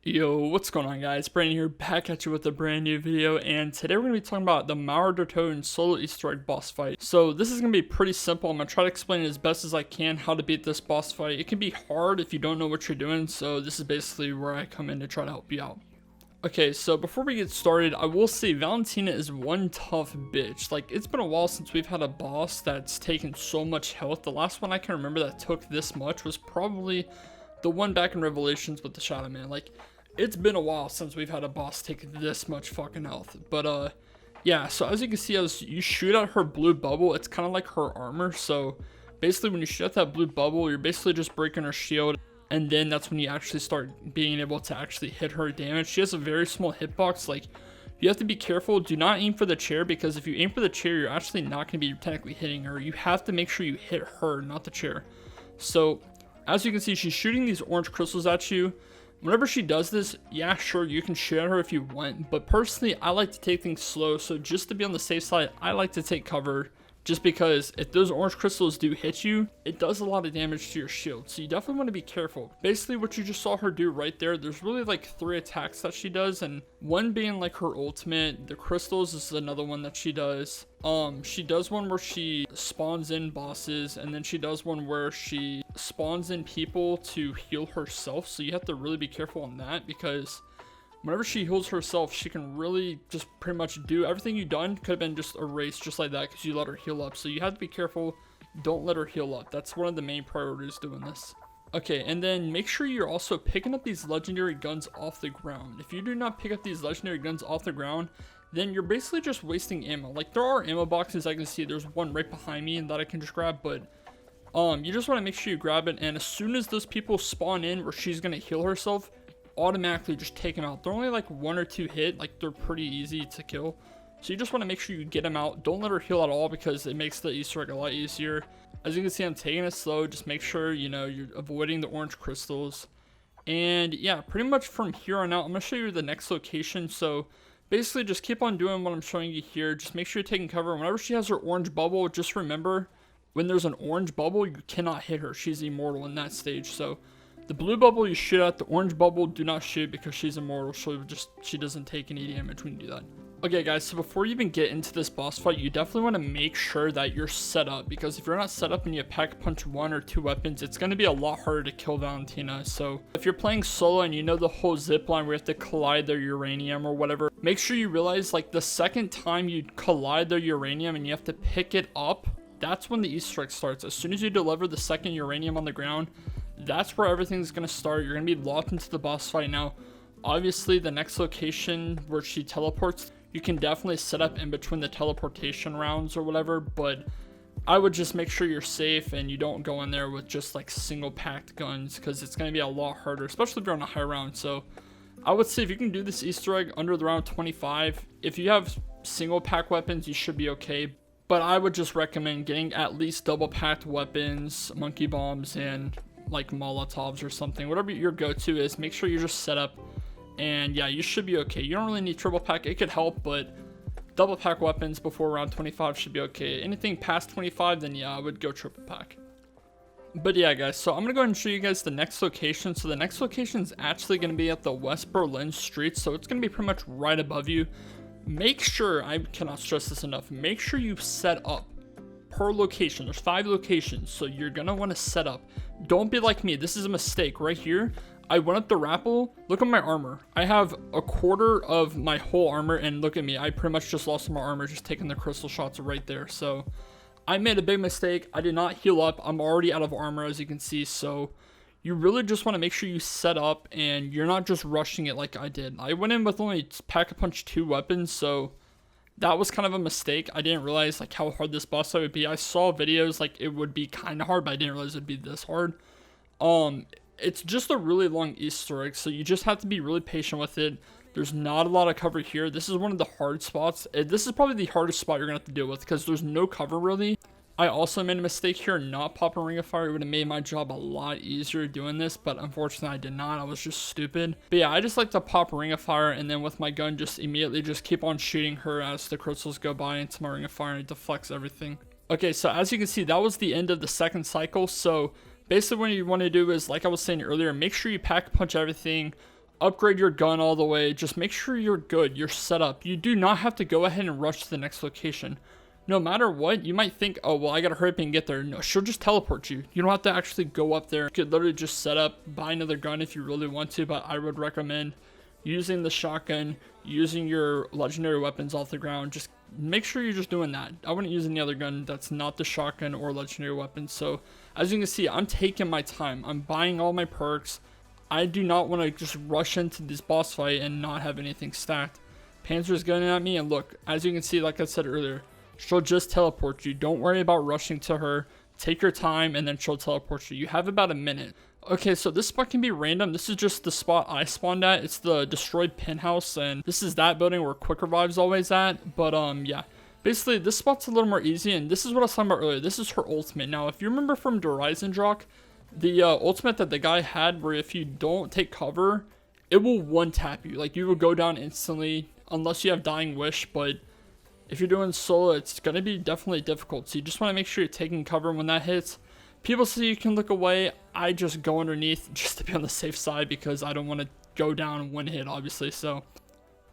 Yo, what's going on guys? Brandon here, back at you with a brand new video, and today we're going to be talking about the Toten solo Easter egg boss fight. So this is going to be pretty simple. I'm going to try to explain it as best as I can how to beat this boss fight. It can be hard if you don't know what you're doing, so this is basically where I come in to try to help you out. Okay, so before we get started, I will say Valentina is one tough bitch. Like, it's been a while since we've had a boss that's taken so much health. The last one I can remember that took this much was probably the one back in Revelations with the Shadow Man. Like, it's been a while since we've had a boss take this much fucking health. But yeah, so as you can see, as you shoot at her blue bubble, it's kind of like her armor. So basically when you shoot at that blue bubble, you're basically just breaking her shield, and then that's when you actually start being able to actually hit her damage. She has a very small hitbox. Like, you have to be careful. Do not aim for the chair, because if you aim for the chair, you're actually not going to be technically hitting her. You have to make sure you hit her, not the chair. So as you can see, she's shooting these orange crystals at you. Whenever she does this, yeah, sure, you can shoot at her if you want, but personally, I like to take things slow. So just to be on the safe side, I like to take cover, just because if those orange crystals do hit you, it does a lot of damage to your shield. So you definitely want to be careful. Basically, what you just saw her do right there, there's really like 3 attacks that she does, and one being like her ultimate. The crystals is another one that she does. She does one where she spawns in bosses, and then she does one where she spawns in people to heal herself. So you have to really be careful on that, because whenever she heals herself, she can really just pretty much do everything you've done could have been just erased just like that, because you let her heal up. So you have to be careful. Don't let her heal up. That's one of the main priorities doing this. Okay, and then make sure you're also picking up these legendary guns off the ground. If you do not pick up these legendary guns off the ground, then you're basically just wasting ammo. Like, there are ammo boxes, I can see there's one right behind me that I can just grab, but you just want to make sure you grab it, and as soon as those people spawn in where she's going to heal herself, automatically just take them out. They're only like 1 or 2 hit, like they're pretty easy to kill. So you just want to make sure you get them out. Don't let her heal at all, because it makes the Easter egg a lot easier. As you can see, I'm taking it slow. Just make sure, you know, you're avoiding the orange crystals. And yeah, pretty much from here on out, I'm going to show you the next location. So basically just keep on doing what I'm showing you here. Just make sure you're taking cover. Whenever she has her orange bubble, just remember, when there's an orange bubble, you cannot hit her. She's immortal in that stage. So the blue bubble you shoot at, the orange bubble do not shoot, because she's immortal. She doesn't take any damage when you do that. Okay guys, so before you even get into this boss fight, you definitely want to make sure that you're set up, because if you're not set up and you pack punch 1 or 2 weapons, it's going to be a lot harder to kill Valentina. So if you're playing solo and you know the whole zip line where you have to collide their uranium or whatever, make sure you realize, like, the second time you collide their uranium and you have to pick it up, that's when the Easter egg starts. As soon as you deliver the second uranium on the ground, that's where everything's going to start. You're going to be locked into the boss fight. Now, obviously, the next location where she teleports, you can definitely set up in between the teleportation rounds or whatever, but I would just make sure you're safe and you don't go in there with just like single packed guns, because it's going to be a lot harder, especially if you're on a high round. So I would say if you can do this Easter egg under the round 25, if you have single pack weapons, you should be okay. But I would just recommend getting at least double packed weapons, monkey bombs, and like Molotovs or something. Whatever your go-to is, make sure you're just set up, and yeah, you should be okay. You don't really need triple pack. It could help, but double pack weapons before round 25 should be okay. Anything past 25, then yeah, I would go triple pack. But yeah guys, so I'm gonna go ahead and show you guys the next location. So the next location is actually gonna be at the West Berlin street, so it's gonna be pretty much right above you. Make sure, I cannot stress this enough, make sure you set up per location. There's 5 locations, so you're gonna want to set up. Don't be like me. This is a mistake right here. I went up the rappel. Look at my armor. I have a quarter of my whole armor, and look at me. I pretty much just lost my armor just taking the crystal shots right there. So I made a big mistake. I did not heal up. I'm already out of armor, as you can see. So you really just want to make sure you set up and you're not just rushing it like I did. I went in with only pack-a-punch 2 weapons, so that was kind of a mistake. I didn't realize like how hard this boss fight would be. I saw videos like it would be kind of hard, but I didn't realize it would be this hard. It's just a really long Easter egg, so you just have to be really patient with it. There's not a lot of cover here. This is one of the hard spots. This is probably the hardest spot you're gonna have to deal with, because there's no cover really. I also made a mistake here not popping Ring of Fire. It would have made my job a lot easier doing this, but unfortunately I did not. I was just stupid. But yeah, I just like to pop Ring of Fire, and then with my gun just immediately just keep on shooting her as the crystals go by into my Ring of Fire, and it deflects everything. Okay, so as you can see, that was the end of the second cycle. So basically what you want to do is, like I was saying earlier, make sure you pack punch everything. upgrade your gun all the way. Just make sure you're good, you're set up. You do not have to go ahead and rush to the next location. No matter what, you might think, oh, well, I gotta hurry up and get there. No, she'll just teleport you. You don't have to actually go up there. You could literally just set up, buy another gun if you really want to, but I would recommend using the shotgun, using your legendary weapons off the ground. Just make sure you're just doing that. I wouldn't use any other gun that's not the shotgun or legendary weapons. So as you can see, I'm taking my time. I'm buying all my perks. I do not want to just rush into this boss fight and not have anything stacked. Panzer's gunning at me, and look, as you can see, like I said earlier, she'll just teleport you. Don't worry about rushing to her. Take your time, and then she'll teleport you. You have about a minute. Okay, so this spot can be random. This is just the spot I spawned at. It's the destroyed penthouse, and this is that building where Quick Revive's always at. But yeah, basically this spot's a little more easy, and this is what I was talking about earlier. This is her ultimate. Now, if you remember from Horizon Jock, the ultimate that the guy had, where if you don't take cover, it will one tap you. Like, you will go down instantly unless you have Dying Wish. But if you're doing solo, it's gonna be definitely difficult. So you just want to make sure you're taking cover when that hits. People say you can look away. I just go underneath just to be on the safe side because I don't want to go down one hit, obviously. So,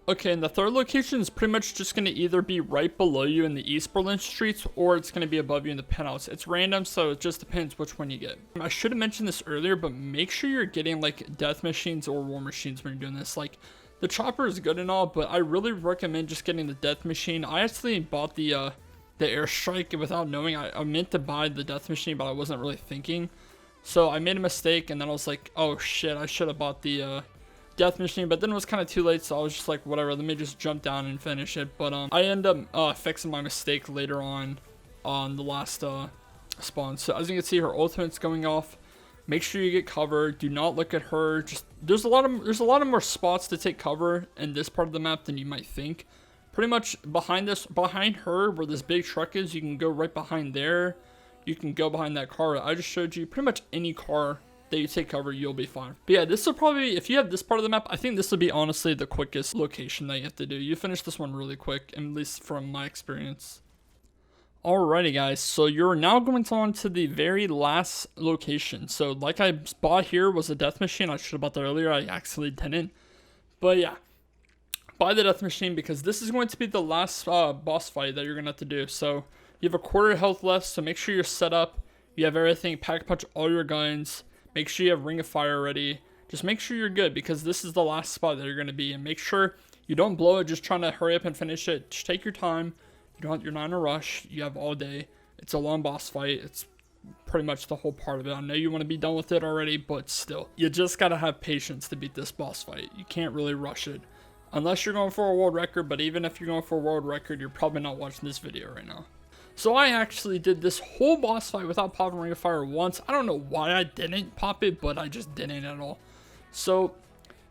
okay, and the third location is pretty much just going to either be right below you in the East Berlin streets, or it's going to be above you in the penthouse. It's random, so it just depends which one you get. I should have mentioned this earlier, but make sure you're getting like death machines or war machines when you're doing this. Like, the chopper is good and all, but I really recommend just getting the death machine. I actually bought the airstrike without knowing. I meant to buy the death machine, but I wasn't really thinking. So I made a mistake, and then I was like, oh shit, I should have bought the death machine, but then it was kind of too late, so I was just like, whatever, let me just jump down and finish it. But I end up fixing my mistake later on the last spawn. So as you can see, her ultimate's going off. Make sure you get cover. Do not look at her. Just there's a lot of more spots to take cover in this part of the map than you might think. Pretty much behind her, where this big truck is, you can go right behind there. You can go behind that car I just showed you. Pretty much any car that you take cover, you'll be fine. But yeah, this will probably, if you have this part of the map, I think this will be honestly the quickest location that you have to do. You finish this one really quick, at least from my experience. Alrighty guys, so you're now going on to the very last location. So like I bought here was a death machine. I should have bought that earlier. I actually didn't. But yeah, buy the death machine because this is going to be the last boss fight that you're going to have to do. So you have a quarter health left, so make sure you're set up. You have everything, pack punch all your guns. Make sure you have Ring of Fire ready. Just make sure you're good because this is the last spot that you're going to be. And make sure you don't blow it just trying to hurry up and finish it. Just take your time. You're not in a rush. You have all day. It's a long boss fight. It's pretty much the whole part of it. I know you want to be done with it already, but still. You just got to have patience to beat this boss fight. You can't really rush it. Unless you're going for a world record, but even if you're going for a world record, you're probably not watching this video right now. So I actually did this whole boss fight without popping Ring of Fire once. I don't know why I didn't pop it, but I just didn't at all. So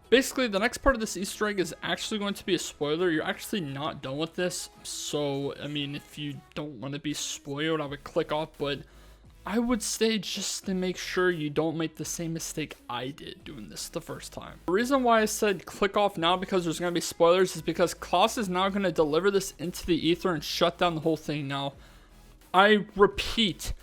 basically, the next part of this Easter egg is actually going to be a spoiler. You're actually not done with this. So, I mean, if you don't want to be spoiled, I would click off, but I would stay just to make sure you don't make the same mistake I did doing this the first time. The reason why I said click off now because there's going to be spoilers is because Klaus is now going to deliver this into the ether and shut down the whole thing now. I repeat,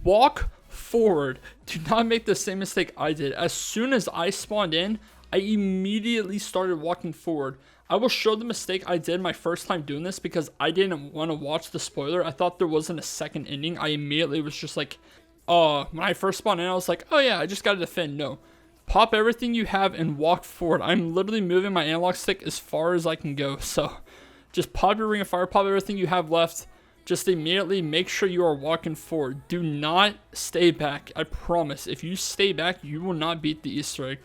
walk forward. Do not make the same mistake I did. As soon as I spawned in, I immediately started walking forward. I will show the mistake I did my first time doing this because I didn't want to watch the spoiler. I thought there wasn't a second ending. I immediately was just like, when I first spawned in, I was like, oh yeah, I just got to defend. No. Pop everything you have and walk forward. I'm literally moving my analog stick as far as I can go. So just pop your Ring of Fire, pop everything you have left. Just immediately make sure you are walking forward. Do not stay back. I promise. If you stay back, you will not beat the Easter egg.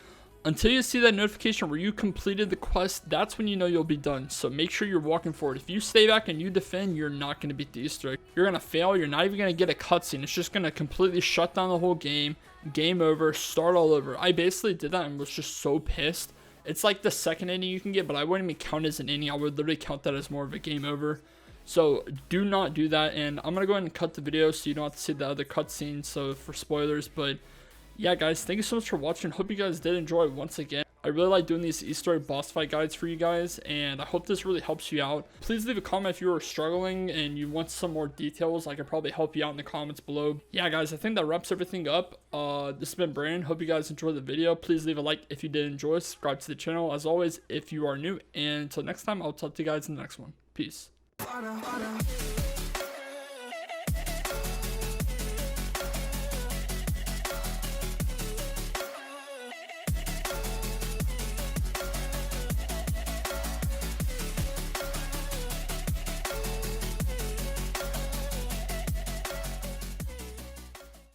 Until you see that notification where you completed the quest, that's when you know you'll be done. So make sure you're walking forward. If you stay back and you defend, you're not going to beat the Easter egg. You're going to fail. You're not even going to get a cutscene. It's just going to completely shut down the whole game. Game over. Start all over. I basically did that and was just so pissed. It's like the second ending you can get, but I wouldn't even count as an ending. I would literally count that as more of a game over. So do not do that. And I'm going to go ahead and cut the video so you don't have to see the other cutscenes. So for spoilers, but yeah, guys, thank you so much for watching. Hope you guys did enjoy once again. I really like doing these Easter egg boss fight guides for you guys, and I hope this really helps you out. Please leave a comment if you are struggling and you want some more details. I can probably help you out in the comments below. Yeah, guys, I think that wraps everything up. This has been Brandon. Hope you guys enjoyed the video. Please leave a like if you did enjoy. Subscribe to the channel as always if you are new. And until next time, I'll talk to you guys in the next one. Peace.